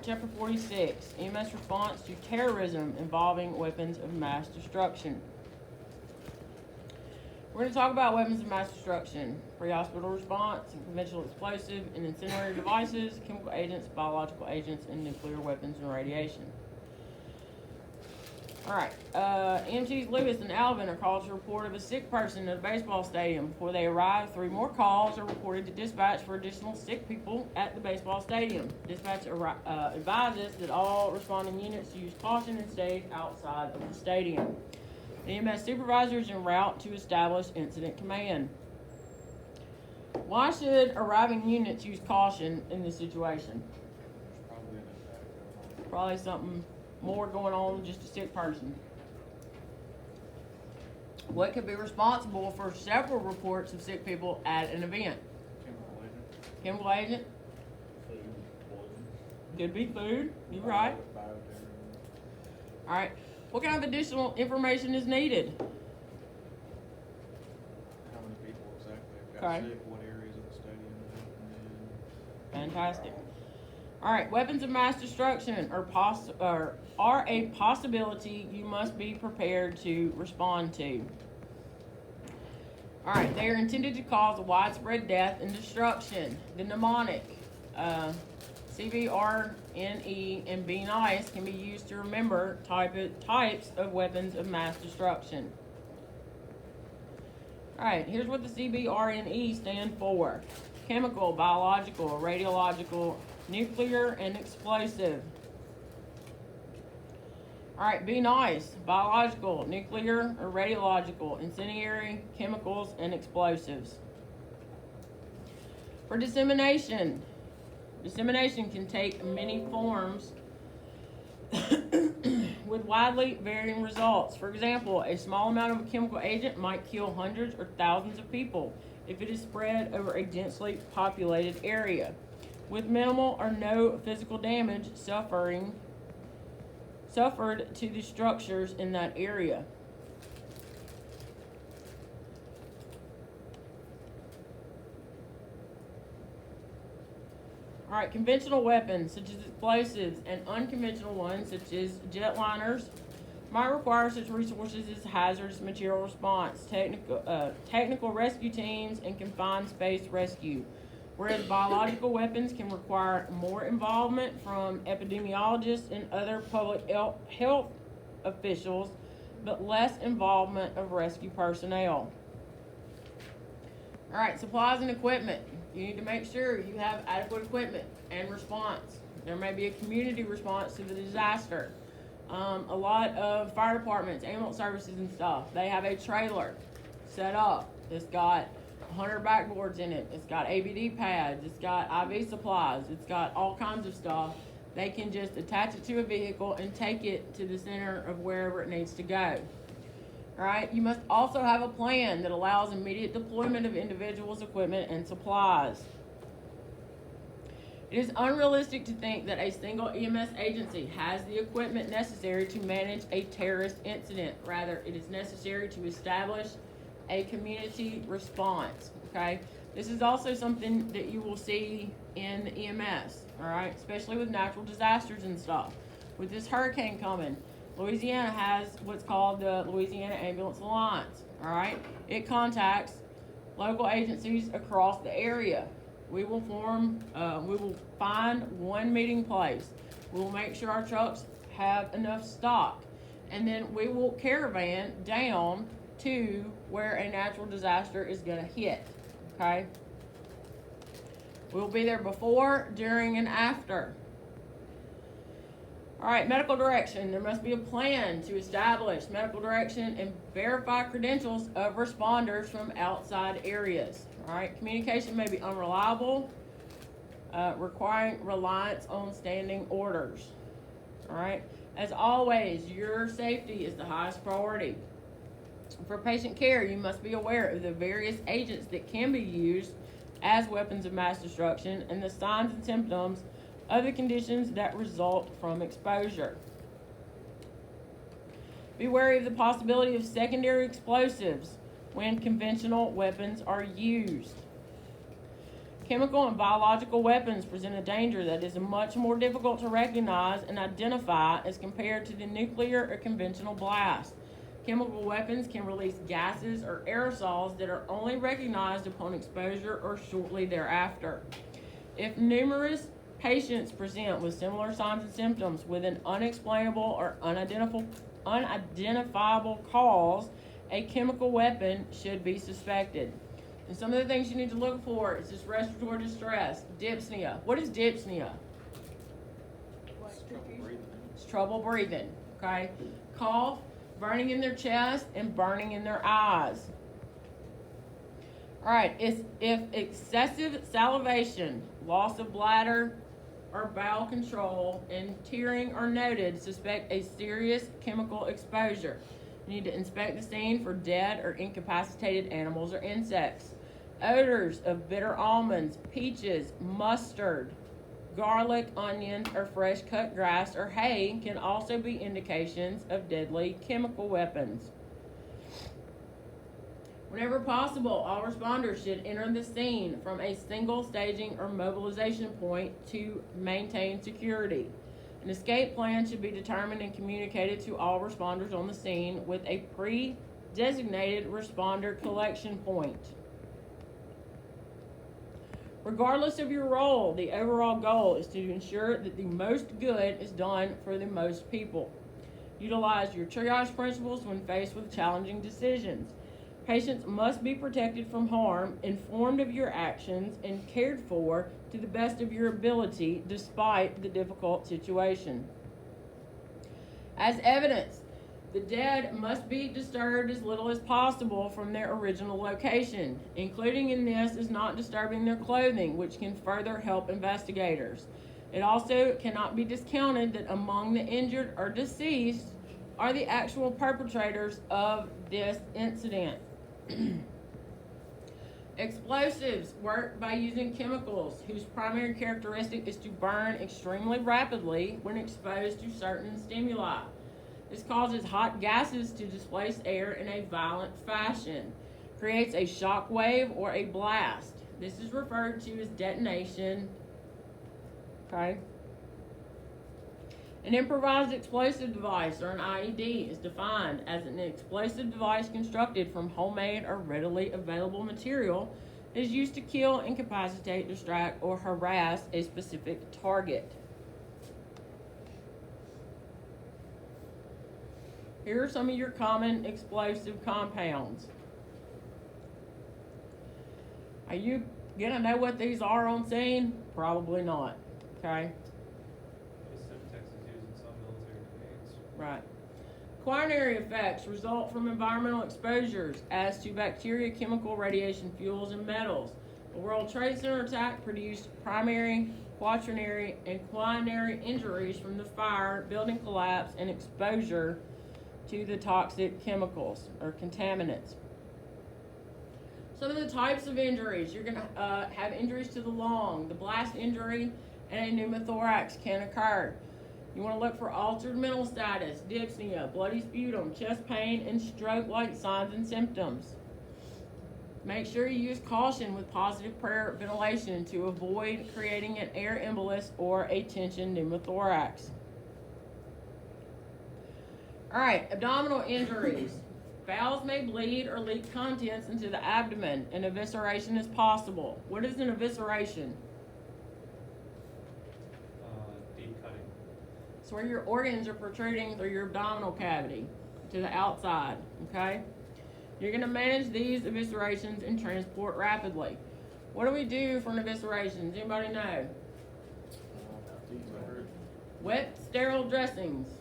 chapter 46, EMS Response to Terrorism Involving Weapons of Mass Destruction. We're going to talk about weapons of mass destruction, pre-hospital response, and conventional explosive and incendiary devices, chemical agents, biological agents, and nuclear weapons and radiation. Alright, EMTs Lewis and Alvin are called to report of a sick person at a baseball stadium. Before they arrive, 3 more calls are reported to dispatch for additional sick people at the baseball stadium. Dispatch advises that all responding units use caution and stay outside of the stadium. The EMS supervisor is en route to establish incident command. Why should arriving units use caution in this situation? There's probably an attack going on. Probably something more going on than just a sick person. What could be responsible for several reports of sick people at an event? Chemical agent. Chemical agent? Food, poison. Could be food. You're right. Bioterrorism. All right. What kind of additional information is needed? How many people exactly have got Okay. sick, what areas of the stadium it happened Fantastic. All right. Weapons of mass destruction are a possibility you must be prepared to respond to. All right. They are intended to cause widespread death and destruction. The mnemonic, CVRNE and Be Nice can be used to remember types of weapons of mass destruction. Alright, here's what the CVRNE stand for. Chemical, biological, radiological, nuclear, and explosive. Alright, Be Nice, biological, nuclear, or radiological, incendiary, chemicals, and explosives. For dissemination. Dissemination can take many forms with widely varying results. For example, a small amount of a chemical agent might kill hundreds or thousands of people if it is spread over a densely populated area, with minimal or no physical damage suffered to the structures in that area. All right, conventional weapons such as explosives and unconventional ones such as jetliners might require such resources as hazardous material response, technical rescue teams, and confined space rescue, whereas biological weapons can require more involvement from epidemiologists and other public health officials, but less involvement of rescue personnel. All right, supplies and equipment. You need to make sure you have adequate equipment and response. There may be a community response to the disaster. A lot of fire departments, ambulance services and stuff, they have a trailer set up. It's got 100 backboards in it. It's got ABD pads. It's got IV supplies. It's got all kinds of stuff. They can just attach it to a vehicle and take it to the center of wherever it needs to go. All right, you must also have a plan that allows immediate deployment of individuals, equipment, and supplies. It is unrealistic to think that a single EMS agency has the equipment necessary to manage a terrorist incident. Rather, it is necessary to establish a community response, okay? This is also something that you will see in the EMS, all right, especially with natural disasters and stuff. With this hurricane coming, Louisiana has what's called the Louisiana Ambulance Alliance, all right? It contacts local agencies across the area. We will find one meeting place. We will make sure our trucks have enough stock. And then we will caravan down to where a natural disaster is gonna hit, okay? We'll be there before, during, and after. All right, medical direction. There must be a plan to establish medical direction and verify credentials of responders from outside areas. All right, communication may be unreliable, requiring reliance on standing orders. All right, as always, your safety is the highest priority. For patient care, you must be aware of the various agents that can be used as weapons of mass destruction and the signs and symptoms of the conditions that result from exposure. Be wary of the possibility of secondary explosives when conventional weapons are used. Chemical and biological weapons present a danger that is much more difficult to recognize and identify as compared to the nuclear or conventional blast. Chemical weapons can release gases or aerosols that are only recognized upon exposure or shortly thereafter. If numerous patients present with similar signs and symptoms with an unexplainable or unidentifiable cause, a chemical weapon should be suspected. And some of the things you need to look for is this respiratory distress, dyspnea. What is dyspnea? It's trouble breathing, okay? Cough, burning in their chest, and burning in their eyes. All right, if excessive salivation, loss of bladder or bowel control, and tearing are noted, suspect a serious chemical exposure. You need to inspect the scene for dead or incapacitated animals or insects. Odors of bitter almonds, peaches, mustard, garlic, onions, or fresh cut grass or hay can also be indications of deadly chemical weapons. Whenever possible, all responders should enter the scene from a single staging or mobilization point to maintain security. An escape plan should be determined and communicated to all responders on the scene with a pre-designated responder collection point. Regardless of your role, the overall goal is to ensure that the most good is done for the most people. Utilize your triage principles when faced with challenging decisions. Patients must be protected from harm, informed of your actions, and cared for to the best of your ability despite the difficult situation. As evidence, the dead must be disturbed as little as possible from their original location. Including in this is not disturbing their clothing, which can further help investigators. It also cannot be discounted that among the injured or deceased are the actual perpetrators of this incident. Explosives work by using chemicals whose primary characteristic is to burn extremely rapidly when exposed to certain stimuli. This causes hot gases to displace air in a violent fashion, creates a shock wave or a blast. This is referred to as detonation. Okay. An improvised explosive device, or an IED, is defined as an explosive device constructed from homemade or readily available material that is used to kill, incapacitate, distract, or harass a specific target. Here are some of your common explosive compounds. Are you gonna know what these are on scene? Probably not, okay? Right. Quaternary effects result from environmental exposures as to bacteria, chemical, radiation, fuels, and metals. The World Trade Center attack produced primary, quaternary, and quinary injuries from the fire, building collapse, and exposure to the toxic chemicals or contaminants. Some of the types of injuries, you're going to have injuries to the lung. The blast injury and a pneumothorax can occur. You want to look for altered mental status, dyspnea, bloody sputum, chest pain, and stroke-like signs and symptoms. Make sure you use caution with positive prayer ventilation to avoid creating an air embolus or a tension pneumothorax. All right, abdominal injuries. Bowels may bleed or leak contents into the abdomen, and evisceration is possible. What is an evisceration? Deep cutting. It's where your organs are protruding through your abdominal cavity to the outside, okay? You're going to manage these eviscerations and transport rapidly. What do we do for an evisceration? Does anybody know? Wet, sterile dressings.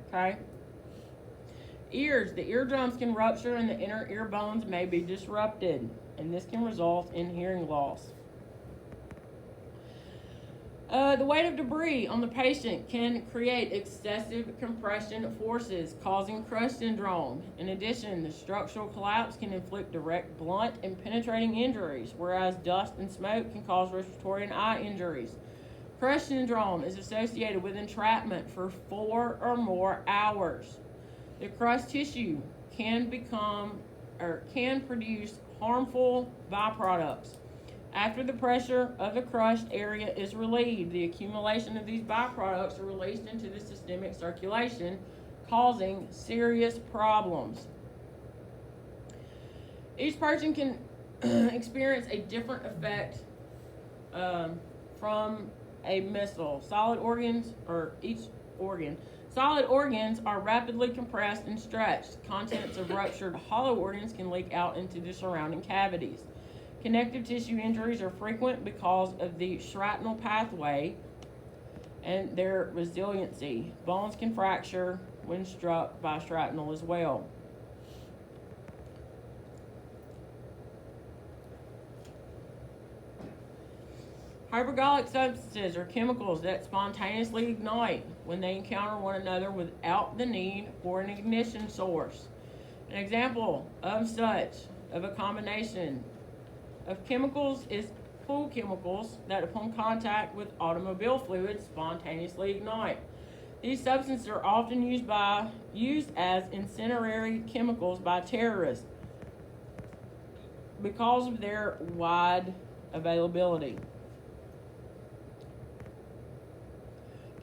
Okay. Ears. The eardrums can rupture and the inner ear bones may be disrupted, and this can result in hearing loss. The weight of debris on the patient can create excessive compression forces, causing crush syndrome. In addition, the structural collapse can inflict direct, blunt, and penetrating injuries, whereas dust and smoke can cause respiratory and eye injuries. Crush syndrome is associated with entrapment for 4 or more hours. The crushed tissue can produce harmful byproducts. After the pressure of the crushed area is relieved, the accumulation of these byproducts are released into the systemic circulation, causing serious problems. Each person can experience a different effect from a missile. Solid organs are rapidly compressed and stretched. Contents of ruptured hollow organs can leak out into the surrounding cavities. Connective tissue injuries are frequent because of the shrapnel pathway and their resiliency. Bones can fracture when struck by shrapnel as well. Hypergolic substances are chemicals that spontaneously ignite when they encounter one another without the need for an ignition source. An example of a combination of chemicals is pool chemicals that upon contact with automobile fluids spontaneously ignite. These substances are often used as incendiary chemicals by terrorists because of their wide availability.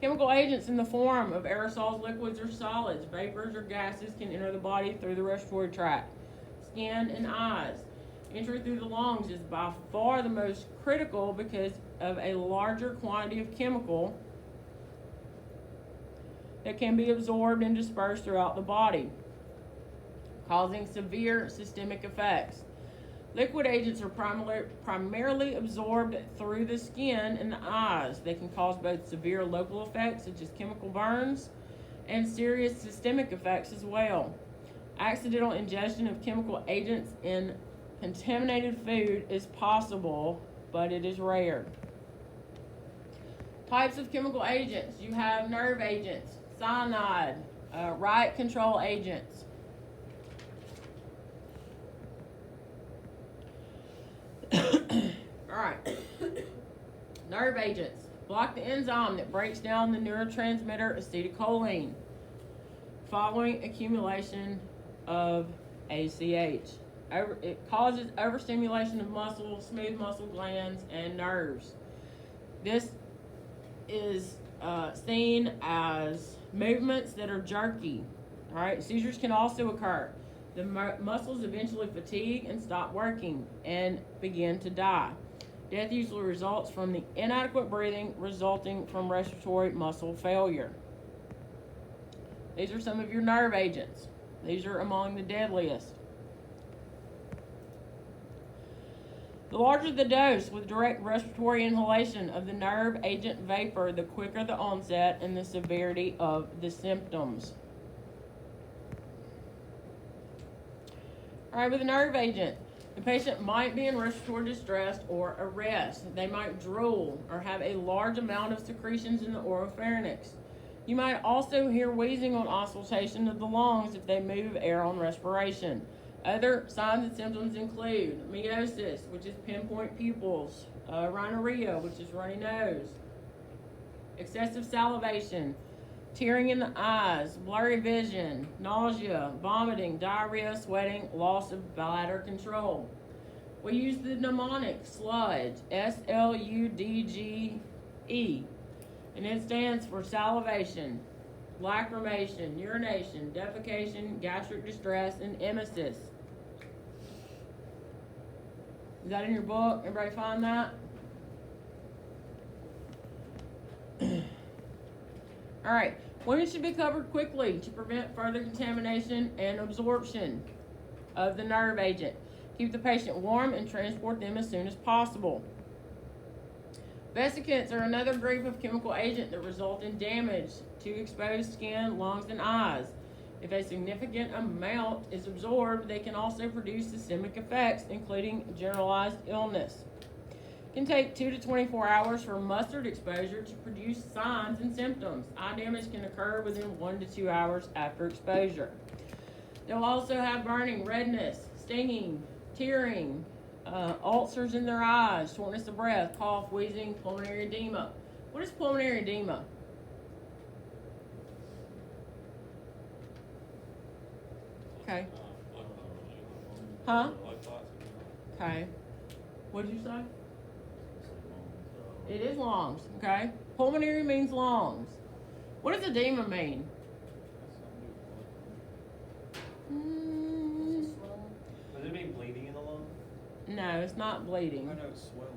Chemical agents in the form of aerosols, liquids, or solids, vapors, or gases can enter the body through the respiratory tract, skin, and eyes. Entry through the lungs is by far the most critical because of a larger quantity of chemical that can be absorbed and dispersed throughout the body, causing severe systemic effects. Liquid agents are primarily absorbed through the skin and the eyes. They can cause both severe local effects, such as chemical burns, and serious systemic effects as well. Accidental ingestion of chemical agents in contaminated food is possible, but it is rare. Types of chemical agents. You have nerve agents, cyanide, riot control agents. Alright. Nerve agents. Block the enzyme that breaks down the neurotransmitter acetylcholine following accumulation of ACH. It causes overstimulation of muscles, smooth muscle glands, and nerves. This is seen as movements that are jerky. Alright, seizures can also occur. The muscles eventually fatigue and stop working and begin to die. Death usually results from the inadequate breathing resulting from respiratory muscle failure. These are some of your nerve agents. These are among the deadliest. The larger the dose with direct respiratory inhalation of the nerve agent vapor, the quicker the onset and the severity of the symptoms. All right, with a nerve agent, the patient might be in respiratory distress or arrest. They might drool or have a large amount of secretions in the oropharynx. You might also hear wheezing on auscultation of the lungs if they move air on respiration. Other signs and symptoms include meiosis, which is pinpoint pupils, rhinorrhea, which is runny nose, excessive salivation, tearing in the eyes, blurry vision, nausea, vomiting, diarrhea, sweating, loss of bladder control. We use the mnemonic sludge, SLUDGE, and it stands for salivation, lacrimation, urination, defecation, gastric distress, and emesis. Is that in your book? Everybody find that? All right. Women should be covered quickly to prevent further contamination and absorption of the nerve agent. Keep the patient warm and transport them as soon as possible. Vesicants are another group of chemical agent that result in damage to exposed skin, lungs, and eyes. If a significant amount is absorbed, they can also produce systemic effects, including generalized illness. It can take 2 to 24 hours for mustard exposure to produce signs and symptoms. Eye damage can occur within 1 to 2 hours after exposure. They'll also have burning, redness, stinging, tearing, ulcers in their eyes, shortness of breath, cough, wheezing, pulmonary edema. What is pulmonary edema? Okay. Huh? Okay. What did you say? It is lungs, okay? Pulmonary means lungs. What does edema mean? Mm, Does it mean bleeding in the lung? no, it's not bleeding. I know it's swelling,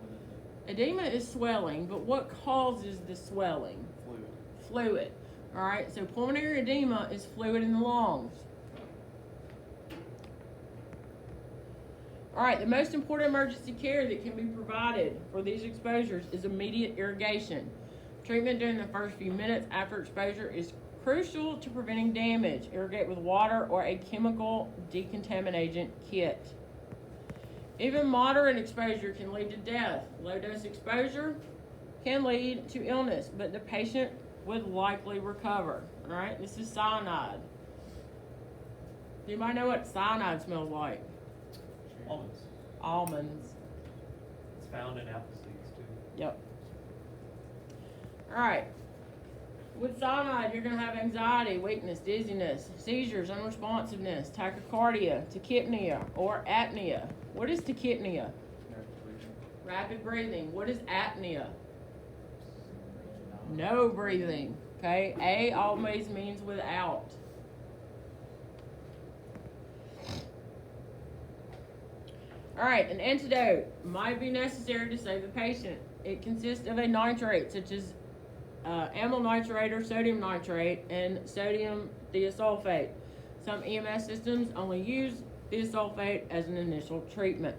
isn't Edema is swelling, but what causes the swelling? it? Fluid. Fluid. All right, so pulmonary edema is fluid in the lungs. All right, the most important emergency care that can be provided for these exposures is immediate irrigation. Treatment during the first few minutes after exposure is crucial to preventing damage. Irrigate with water or a chemical decontaminant kit. Even moderate exposure can lead to death. Low dose exposure can lead to illness, but the patient would likely recover. All right, this is cyanide. Anybody know what cyanide smells like? Almonds. Almonds. It's found in apple seeds too. Yep. All right. With cyanide, you're going to have anxiety, weakness, dizziness, seizures, unresponsiveness, tachycardia, tachypnea, or apnea. What is tachypnea? Rapid breathing. What is apnea? No breathing. Okay. A always means without. All right, an antidote might be necessary to save the patient. It consists of a nitrate, such as amyl nitrate or sodium nitrate, and sodium thiosulfate. Some EMS systems only use thiosulfate as an initial treatment.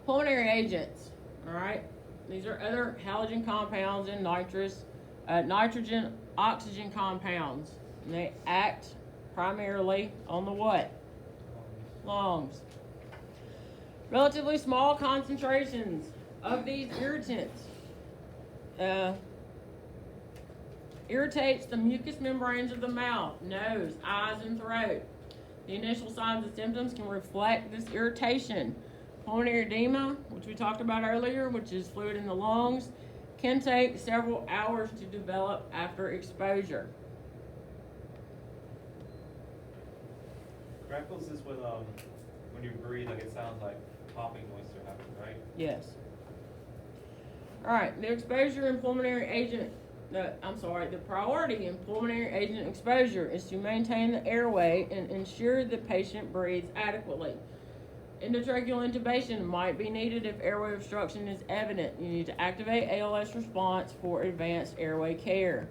Pulmonary agents, all right? These are other halogen compounds and nitrogen, oxygen compounds. And they act primarily on the what? Lungs. Relatively small concentrations of these irritants irritates the mucous membranes of the mouth, nose, eyes, and throat. The initial signs and symptoms can reflect this irritation. Pulmonary edema, which we talked about earlier, which is fluid in the lungs, can take several hours to develop after exposure. Crackles is when you breathe, like it sounds like popping noises are happening, right? Yes. All right, the exposure in pulmonary agent, the priority in pulmonary agent exposure is to maintain the airway and ensure the patient breathes adequately. Endotracheal intubation might be needed if airway obstruction is evident. You need to activate ALS response for advanced airway care.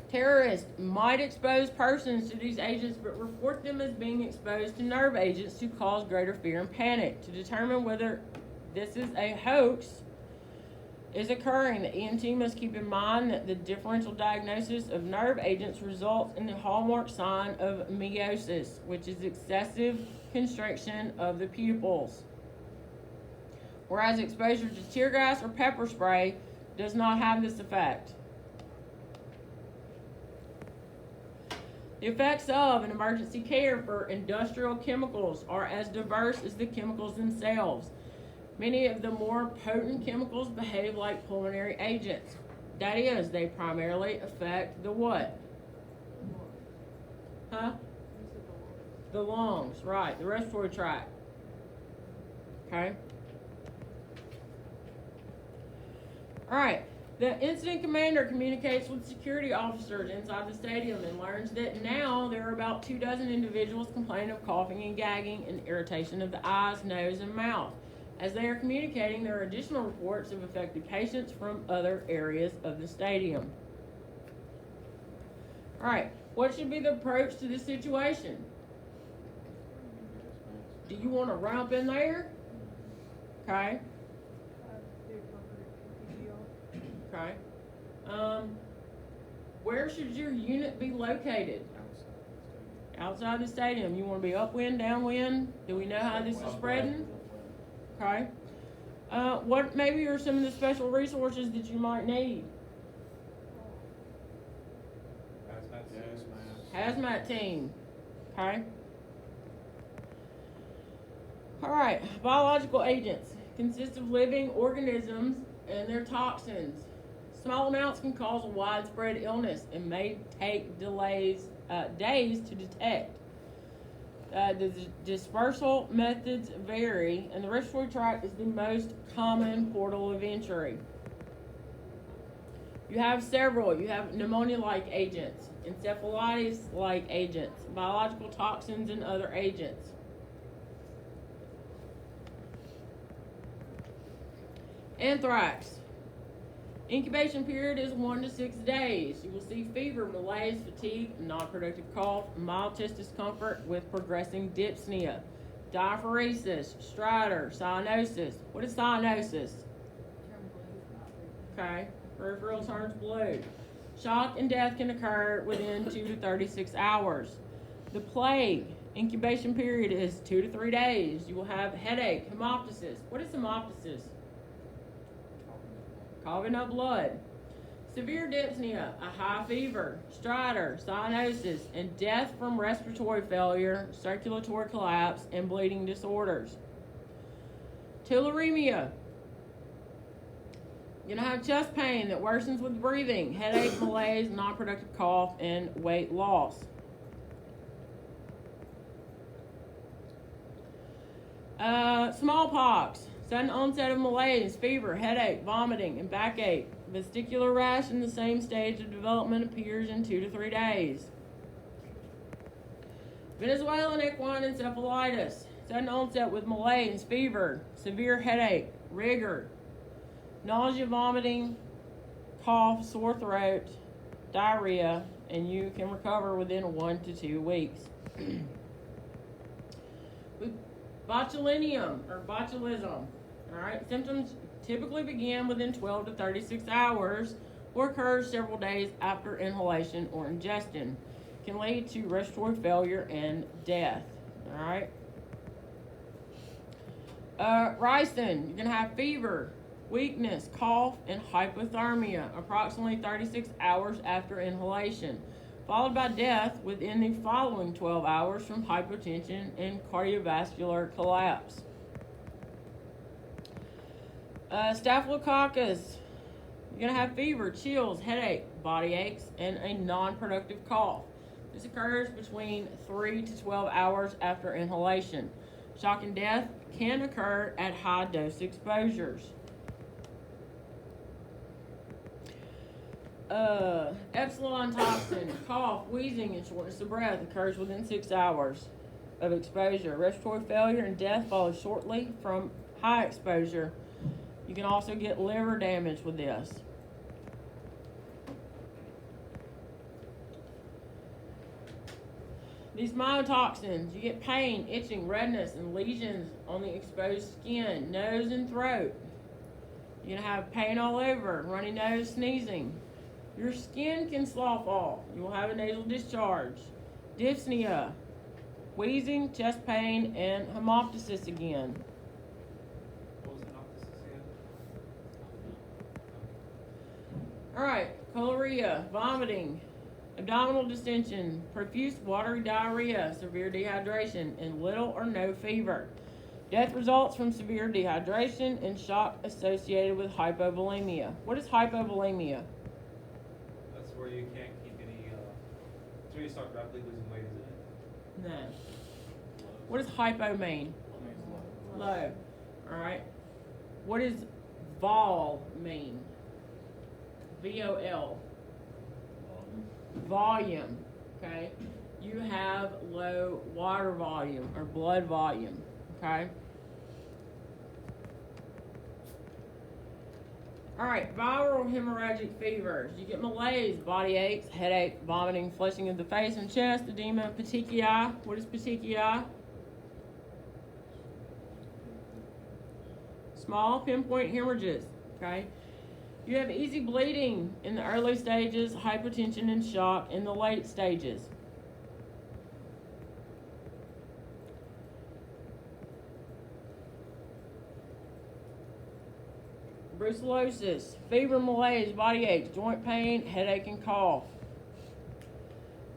Terrorists might expose persons to these agents, but report them as being exposed to nerve agents to cause greater fear and panic. To determine whether this is a hoax is occurring, the EMT must keep in mind that the differential diagnosis of nerve agents results in the hallmark sign of meiosis, which is excessive constriction of the pupils. Whereas exposure to tear gas or pepper spray does not have this effect. The effects of an emergency care for industrial chemicals are as diverse as the chemicals themselves. Many of the more potent chemicals behave like pulmonary agents. That is, they primarily affect the what? Huh? The lungs, right, the respiratory tract. Okay? All right. The incident commander communicates with security officers inside the stadium and learns that now there are about 24 individuals complaining of coughing and gagging and irritation of the eyes, nose, and mouth. As they are communicating, there are additional reports of affected patients from other areas of the stadium. All right, what should be the approach to this situation? Do you want to run up in there? Okay. Okay. Where should your unit be located? Outside the stadium. You want to be upwind, downwind? Do we know how this is spreading? Okay. What maybe are some of the special resources that you might need? Hazmat team. Okay. All right. Biological agents consist of living organisms and their toxins. Small amounts can cause a widespread illness and may take days to detect. The dispersal methods vary, and the respiratory tract is the most common portal of entry. You have several. You have pneumonia-like agents, encephalitis-like agents, biological toxins, and other agents. Anthrax. Incubation period is 1 to 6 days. You will see fever, malaise, fatigue, non-productive cough, mild chest discomfort with progressing dyspnea, diaphoresis, stridor, cyanosis. What is cyanosis? Okay, peripheral turns blue. Shock and death can occur within 2 to 36 hours. The plague, incubation period is 2 to 3 days. You will have headache, hemoptysis. What is hemoptysis? Coughing up blood. Severe dyspnea, a high fever, stridor, cyanosis, and death from respiratory failure, circulatory collapse, and bleeding disorders. Tularemia. You're going to have chest pain that worsens with breathing, headache, malaise, non-productive cough, and weight loss. Smallpox. Sudden onset of malaise, fever, headache, vomiting, and backache. Vesicular rash in the same stage of development appears in 2 to 3 days. Venezuelan equine encephalitis. Sudden onset with malaise, fever, severe headache, rigor, nausea, vomiting, cough, sore throat, diarrhea, and you can recover within 1 to 2 weeks. Botulinum or botulism. All right, symptoms typically begin within 12 to 36 hours or occurs several days after inhalation or ingestion. Can lead to respiratory failure and death. All right. Ricin, you're gonna have fever, weakness, cough, and hypothermia approximately 36 hours after inhalation, followed by death within the following 12 hours from hypotension and cardiovascular collapse. Staphylococcus, you're going to have fever, chills, headache, body aches, and a non-productive cough. This occurs between 3 to 12 hours after inhalation. Shock and death can occur at high dose exposures. Epsilon toxin, cough, wheezing, and shortness of breath occurs within 6 hours of exposure. Respiratory failure and death follow shortly from high exposure. You can also get liver damage with this. These myotoxins, you get pain, itching, redness, and lesions on the exposed skin, nose, and throat. You're going to have pain all over, runny nose, sneezing. Your skin can slough off. You will have a nasal discharge, dyspnea, wheezing, chest pain, and hemoptysis again. What was hemoptysis again? All right, cholera, vomiting, abdominal distension, profuse watery diarrhea, severe dehydration, and little or no fever. Death results from severe dehydration and shock associated with hypovolemia. What is hypovolemia? That's where you can't keep any, that's where you start rapidly losing weight, isn't it? No. What does hypo mean? Low. All right. What does vol mean? V-O-L. Volume. Okay. You have low water volume or blood volume. Okay. All right, viral hemorrhagic fevers. You get malaise, body aches, headache, vomiting, flushing of the face and chest, edema, petechiae. What is petechiae? Small pinpoint hemorrhages. Okay. You have easy bleeding in the early stages, hypotension and shock in the late stages. Brucellosis, fever, malaise, body aches, joint pain, headache, and cough.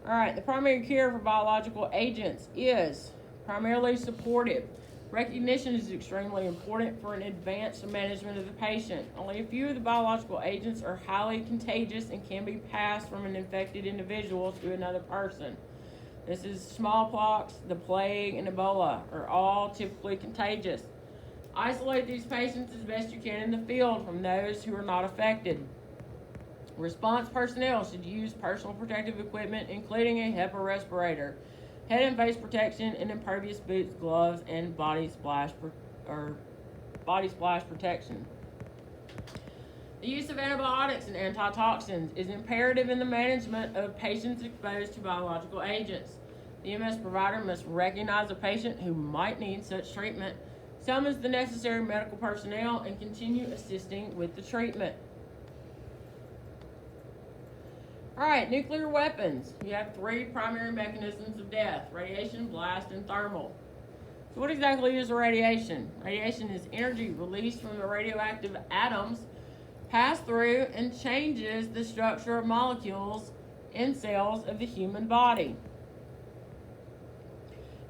All right, the primary care for biological agents is primarily supportive. Recognition is extremely important for an advanced management of the patient. Only a few of the biological agents are highly contagious and can be passed from an infected individual to another person. This is smallpox, the plague, and Ebola are all typically contagious. Isolate these patients as best you can in the field from those who are not affected. Response personnel should use personal protective equipment, including a HEPA respirator, head and face protection, and impervious boots, gloves, and body splash protection. The use of antibiotics and antitoxins is imperative in the management of patients exposed to biological agents. The EMS provider must recognize a patient who might need such treatment, summons the necessary medical personnel, and continue assisting with the treatment. Alright, nuclear weapons. You have three primary mechanisms of death: radiation, blast, and thermal. So what exactly is radiation? Radiation is energy released from the radioactive atoms, pass through and changes the structure of molecules in cells of the human body.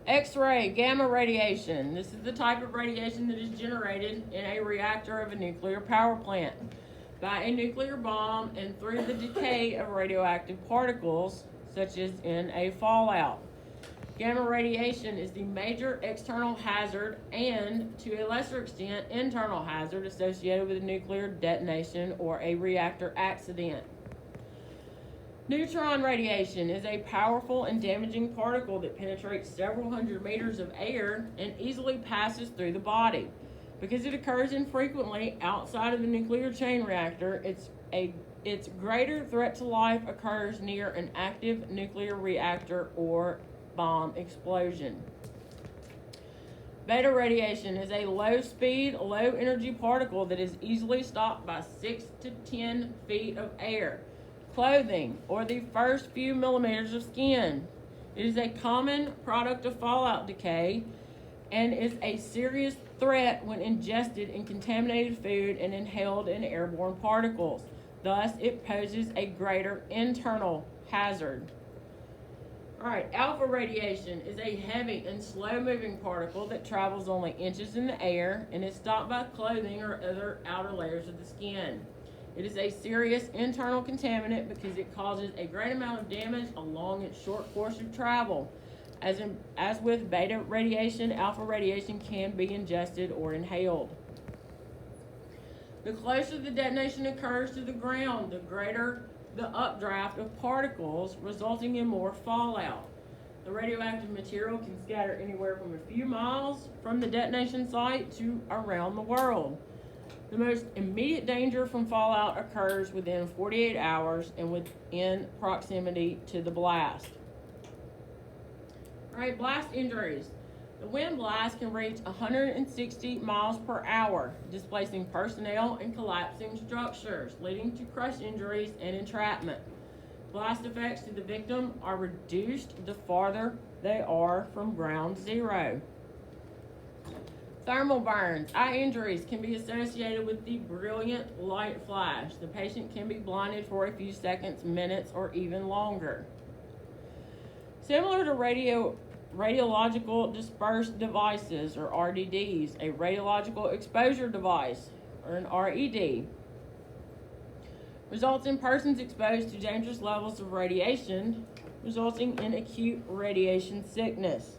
X-ray, gamma radiation. This is the type of radiation that is generated in a reactor of a nuclear power plant by a nuclear bomb and through the decay of radioactive particles, such as in a fallout. Gamma radiation is the major external hazard and, to a lesser extent, internal hazard associated with a nuclear detonation or a reactor accident. Neutron radiation is a powerful and damaging particle that penetrates several hundred meters of air and easily passes through the body. Because it occurs infrequently outside of the nuclear chain reactor, its greater threat to life occurs near an active nuclear reactor or bomb explosion. Beta radiation is a low-speed, low-energy particle that is easily stopped by 6 to 10 feet of air, clothing, or the first few millimeters of skin. It is a common product of fallout decay and is a serious threat when ingested in contaminated food and inhaled in airborne particles. Thus, it poses a greater internal hazard. Alright, alpha radiation is a heavy and slow-moving particle that travels only inches in the air and is stopped by clothing or other outer layers of the skin. It is a serious internal contaminant because it causes a great amount of damage along its short course of travel. As with beta radiation, alpha radiation can be ingested or inhaled. The closer the detonation occurs to the ground, the greater the updraft of particles, resulting in more fallout. The radioactive material can scatter anywhere from a few miles from the detonation site to around the world. The most immediate danger from fallout occurs within 48 hours and within proximity to the blast. Alright, blast injuries. The wind blast can reach 160 miles per hour, displacing personnel and collapsing structures, leading to crush injuries and entrapment. Blast effects to the victim are reduced the farther they are from ground zero. Thermal burns. Eye injuries can be associated with the brilliant light flash. The patient can be blinded for a few seconds, minutes, or even longer. Similar to radiological dispersed devices, or RDDs, a radiological exposure device, or an RED, results in persons exposed to dangerous levels of radiation, resulting in acute radiation sickness.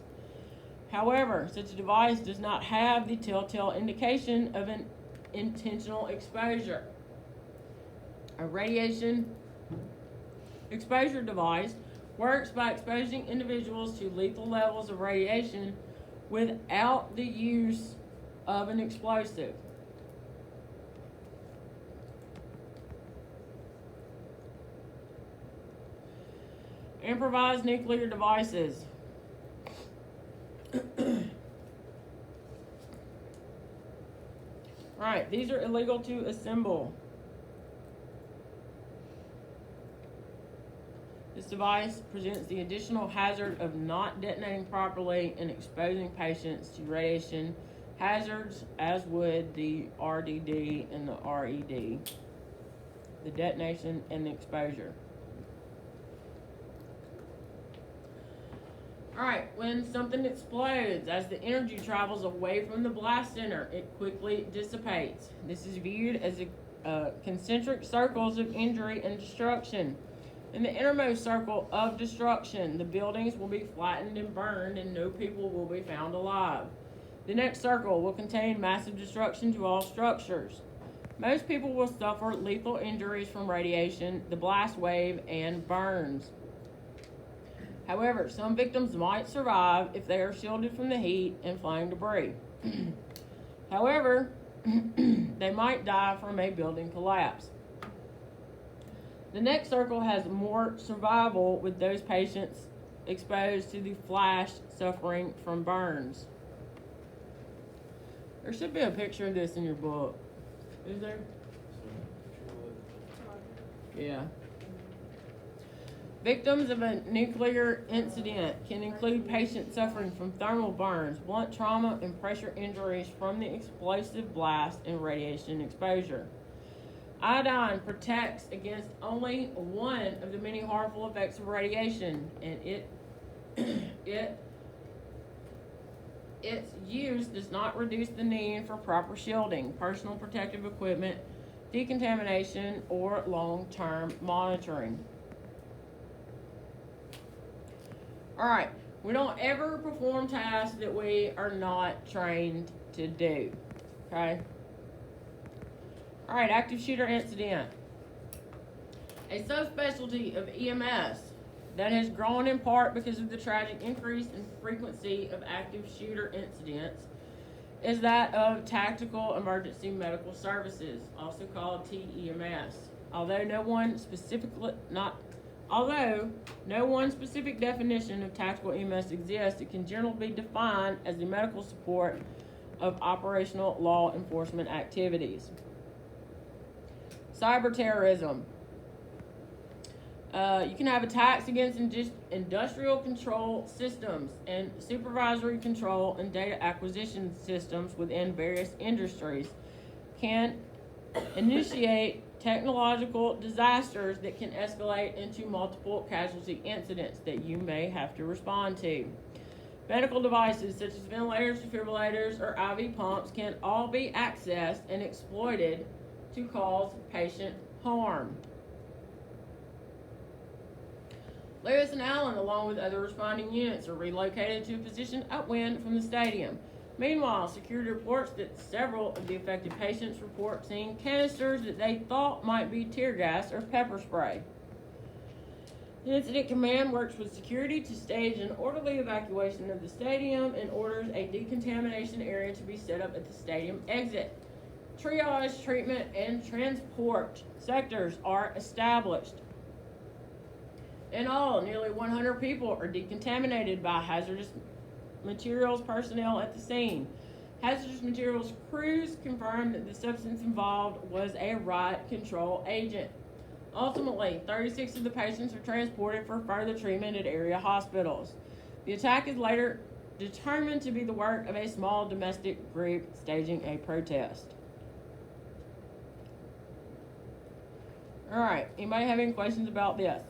However, such a device does not have the telltale indication of an intentional exposure. A radiation exposure device works by exposing individuals to lethal levels of radiation without the use of an explosive. Improvised nuclear devices. Right, these are illegal to assemble. This device presents the additional hazard of not detonating properly and exposing patients to radiation hazards, as would the RDD and the RED, the detonation and the exposure. Alright, when something explodes, as the energy travels away from the blast center, it quickly dissipates. This is viewed as concentric circles of injury and destruction. In the innermost circle of destruction, the buildings will be flattened and burned, and no people will be found alive. The next circle will contain massive destruction to all structures. Most people will suffer lethal injuries from radiation, the blast wave, and burns. However, some victims might survive if they are shielded from the heat and flying debris. However, they might die from a building collapse. The next circle has more survival, with those patients exposed to the flash suffering from burns. There should be a picture of this in your book. Is there? Yeah. Victims of a nuclear incident can include patients suffering from thermal burns, blunt trauma, and pressure injuries from the explosive blast and radiation exposure. Iodine protects against only one of the many harmful effects of radiation, and its use does not reduce the need for proper shielding, personal protective equipment, decontamination, or long-term monitoring. All right, we don't ever perform tasks that we are not trained to do, okay? All right, active shooter incident. A subspecialty of EMS that has grown in part because of the tragic increase in frequency of active shooter incidents is that of tactical emergency medical services, also called TEMS. Although no one specific definition of tactical EMS exists, it can generally be defined as the medical support of operational law enforcement activities. Cyber terrorism. You can have attacks against industrial control systems and supervisory control and data acquisition systems within various industries can initiate technological disasters that can escalate into multiple casualty incidents that you may have to respond to. Medical devices such as ventilators, defibrillators, or IV pumps can all be accessed and exploited to cause patient harm. Lewis and Allen, along with other responding units, are relocated to a position upwind from the stadium. Meanwhile, security reports that several of the affected patients report seeing canisters that they thought might be tear gas or pepper spray. The incident command works with security to stage an orderly evacuation of the stadium and orders a decontamination area to be set up at the stadium exit. Triage, treatment, and transport sectors are established. In all, nearly 100 people are decontaminated by hazardous materials personnel at the scene. Hazardous materials crews confirmed that the substance involved was a riot control agent. Ultimately, 36 of the patients are transported for further treatment at area hospitals. The attack is later determined to be the work of a small domestic group staging a protest. All right, anybody have any questions about this?